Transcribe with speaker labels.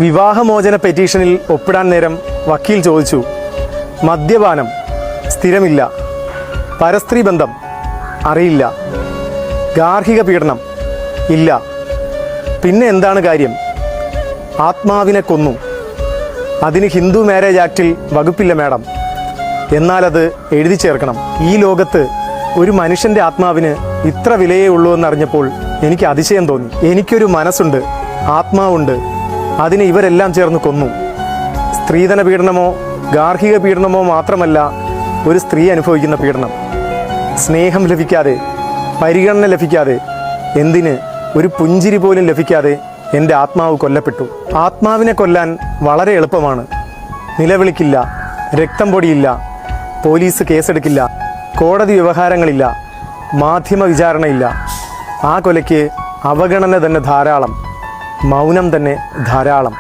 Speaker 1: വിവാഹമോചന പെറ്റീഷനിൽ ഒപ്പിടാൻ നേരം വക്കീൽ ചോദിച്ചു, മദ്യപാനം സ്ഥിരമില്ല, പരസ്ത്രീ ബന്ധം അറിയില്ല, ഗാർഹിക പീഡനം ഇല്ല, പിന്നെ എന്താണ് കാര്യം? ആത്മാവിനെ കൊന്നു, അതിന് ഹിന്ദു മാരേജ് ആക്റ്റിൽ വകുപ്പില്ല മാഡം. എന്നാലത് എഴുതി ചേർക്കണം. ഈ ലോകത്ത് ഒരു മനുഷ്യൻ്റെ ആത്മാവിന് ഇത്ര വിലയേ ഉള്ളൂ എന്നറിഞ്ഞപ്പോൾ എനിക്ക് അതിശയം തോന്നി. എനിക്കൊരു മനസ്സുണ്ട്, ആത്മാവുണ്ട്, അതിനെ ഇവരെല്ലാം ചേർന്ന് കൊന്നു. സ്ത്രീധന പീഡനമോ ഗാർഹിക പീഡനമോ മാത്രമല്ല ഒരു സ്ത്രീ അനുഭവിക്കുന്ന പീഡനം. സ്നേഹം ലഭിക്കാതെ, പരിഗണന ലഭിക്കാതെ, എന്തിന് ഒരു പുഞ്ചിരി പോലും ലഭിക്കാതെ എൻ്റെ ആത്മാവ് കൊല്ലപ്പെട്ടു. ആത്മാവിനെ കൊല്ലാൻ വളരെ എളുപ്പമാണ്. നിലവിളിക്കില്ല, രക്തം പൊടിയില്ല, പോലീസ് കേസെടുക്കില്ല, കോടതി വ്യവഹാരങ്ങളില്ല, മാധ്യമ വിചാരണയില്ല. ആ കൊലയ്ക്ക് അവഗണന തന്നെ ധാരാളം, മൗനം തന്നെ ധാരാളം.